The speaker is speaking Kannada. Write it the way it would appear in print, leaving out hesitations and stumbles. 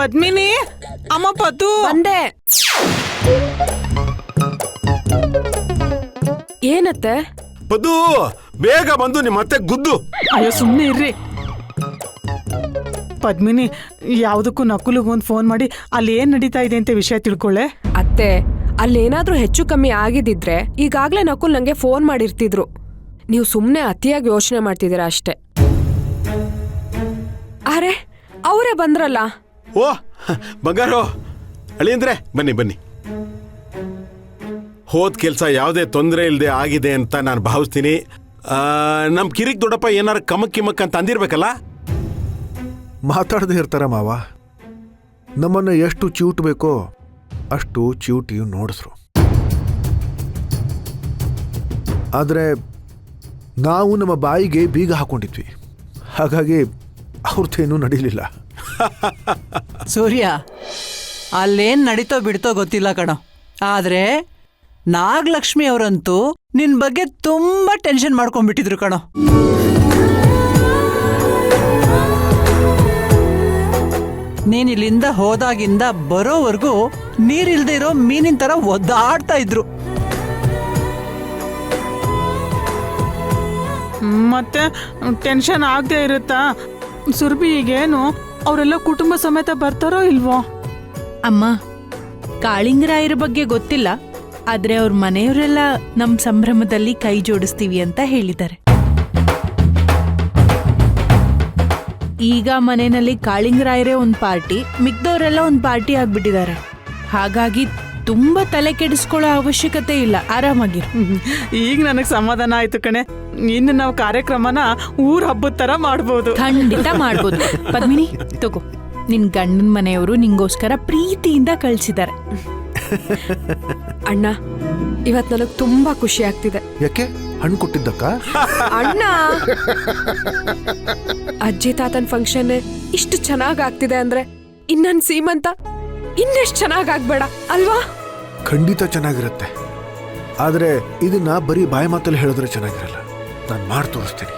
ಪದ್ಮಿನಿ, ಅಮ್ಮ ಪದ್ದು ಬಂದೆ. ಏನತ್ತೆ? ಪದ್ದು ಬೇಗ ಬಂದು ನಿಮ್ಮತ್ತೆ ಗುದ್ದು. ಅಯ್ಯೋ ಸುಮ್ಮನೆ ಇರ್ರಿ. ಪದ್ಮಿನಿ, ಯಾವುದಕ್ಕೂ ನಕುಲಿಗೆ ಒಂದು ಫೋನ್ ಮಾಡಿ ಅಲ್ಲಿ ಏನ್ ನಡೀತಾ ಇದೆ ಅಂತ ವಿಷಯ ತಿಳ್ಕೊಳ್ಳೆ. ಅತ್ತೆ, ಅಲ್ಲೇನಾದ್ರೂ ಹೆಚ್ಚು ಕಮ್ಮಿ ಆಗಿದ್ದಿದ್ರೆ ಈಗಾಗ್ಲೇ ನಕುಲ್ ನಂಗೆ ಫೋನ್ ಮಾಡಿರ್ತಿದ್ರು. ನೀವು ಸುಮ್ನೆ ಅತಿಯಾಗಿ ಯೋಚನೆ ಮಾಡ್ತಿದ್ದೀರಾ ಅಷ್ಟೇ. ಅರೆ, ಅವರೇ ಬಂದ್ರಲ್ಲ. ಓ ಬಂಗಾರು, ಅಳಿಯಂದ್ರೆ ಬನ್ನಿ ಬನ್ನಿ. ಹೋದ್ ಕೆಲ್ಸ ಯಾವುದೇ ತೊಂದರೆ ಇಲ್ಲದೆ ಆಗಿದೆ ಅಂತ ನಾನು ಭಾವಿಸ್ತೀನಿ. ನಮ್ ಕಿರಿಕ್ ದೊಡ್ಡಪ್ಪ ಏನಾರ ಕಮಕ್ ಕಿಮಕ್ ಅಂತ ಅಂದಿರ್ಬೇಕಲ್ಲ. ಮಾತಾಡದೆ ಇರ್ತಾರ ಮಾವ. ನಮ್ಮನ್ನು ಎಷ್ಟು ಚಿವುಟ್ ಬೇಕೋ ಅಷ್ಟು ಚಿವುಟಿ ನೋಡಿಸ್ರು. ಆದರೆ ನಾವು ನಮ್ಮ ಬಾಯಿಗೆ ಬೀಗ ಹಾಕೊಂಡಿದ್ವಿ, ಹಾಗಾಗಿ ಅವ್ರದ್ದೇನೂ ನಡೀಲಿಲ್ಲ. ಸೂರ್ಯ, ಅಲ್ಲೇನ್ ನಡೀತೋ ಬಿಡ್ತೋ ಗೊತ್ತಿಲ್ಲ ಕಣೋ, ಆದ್ರೆ ನಾಗಲಕ್ಷ್ಮಿ ಅವರಂತೂ ನಿನ್ ಬಗ್ಗೆ ತುಂಬಾ ಟೆನ್ಷನ್ ಮಾಡ್ಕೊಂಡ್ಬಿಟ್ಟಿದ್ರು ಕಣೋ. ನೀನ್ ಇಲ್ಲಿಂದ ಹೋದಾಗಿಂದ ಬರೋವರೆಗೂ ನೀರಿಲ್ದೇ ಇರೋ ಮೀನಿನ ತರ ಒದ್ದಾಡ್ತಾ ಇದ್ರು. ಮತ್ತೆ ಟೆನ್ಷನ್ ಆಗದೆ ಇರುತ್ತಾ? ಸುರ್ಬಿ, ಈಗೇನು ಅವರೆಲ್ಲ ಕುಟುಂಬ ಸಮೇತ ಬರ್ತಾರೋ ಇಲ್ವೋ? ಅಮ್ಮ, ಕಾಳಿಂಗರಾಯರ ಬಗ್ಗೆ ಗೊತ್ತಿಲ್ಲ, ಆದ್ರೆ ಅವ್ರ ಮನೆಯವರೆಲ್ಲ ನಮ್ ಸಂಭ್ರಮದಲ್ಲಿ ಕೈ ಜೋಡಿಸ್ತೀವಿ ಅಂತ ಹೇಳಿದ್ದಾರೆ. ಈಗ ಮನೆಯಲ್ಲಿ ಕಾಳಿಂಗರಾಯರೇ ಒಂದ್ ಪಾರ್ಟಿ, ಮಿಕ್ದವರೆಲ್ಲ ಒಂದ್ ಪಾರ್ಟಿ ಆಗ್ಬಿಟ್ಟಿದ್ದಾರೆ. ಹಾಗಾಗಿ ತುಂಬಾ ತಲೆ ಕೆಡಿಸ್ಕೊಳ್ಳೋ ಅವಶ್ಯಕತೆ ಇಲ್ಲ, ಆರಾಮಾಗಿರು. ಈಗ ನನಗ್ ಸಮಾಧಾನ ಆಯ್ತು ಕಣೆ. ಇನ್ನು ನಾವು ಕಾರ್ಯಕ್ರಮನ ಊರ್ ಹಬ್ಬದ ತರ ಮಾಡ್ಬೋದು. ಖಂಡಿತ ಮಾಡ್ಬೋದು. ಪದ್ಮಿನಿ, ತಗೋ, ನಿನ್ ಗಂಡನ ಮನೆಯವರು ನಿಂಗೋಸ್ಕರ ಪ್ರೀತಿಯಿಂದ ಕಳ್ಸಿದ್ದಾರೆ. ಅಣ್ಣ, ಇವತ್ ನನಗ್ ತುಂಬಾ ಖುಷಿ ಆಗ್ತಿದೆ. ಯಾಕೆ? ಹಣ್ಣು ಕೊಟ್ಟಿದ್ದಕ್ಕ? ಅಣ್ಣ, ಅಜ್ಜಿ ತಾತನ್ ಫಂಕ್ಷನ್ ಇಷ್ಟು ಚೆನ್ನಾಗ್ ಆಗ್ತಿದೆ ಅಂದ್ರೆ ಇನ್ನನ್ ಸೀಮಂತ ಇನ್ನೆಷ್ಟು ಚೆನ್ನಾಗ್ ಆಗ್ಬೇಡ ಅಲ್ವಾ? ಖಂಡಿತ ಚೆನ್ನಾಗಿರುತ್ತೆ. ಆದರೆ ಇದನ್ನ ಬರೀ ಬಾಯಿ ಮಾತಲ್ಲಿ ಹೇಳಿದ್ರೆ ಚೆನ್ನಾಗಿರಲ್ಲ. ನಾನು ಮಾಡಿ ತೋರಿಸ್ತೀನಿ.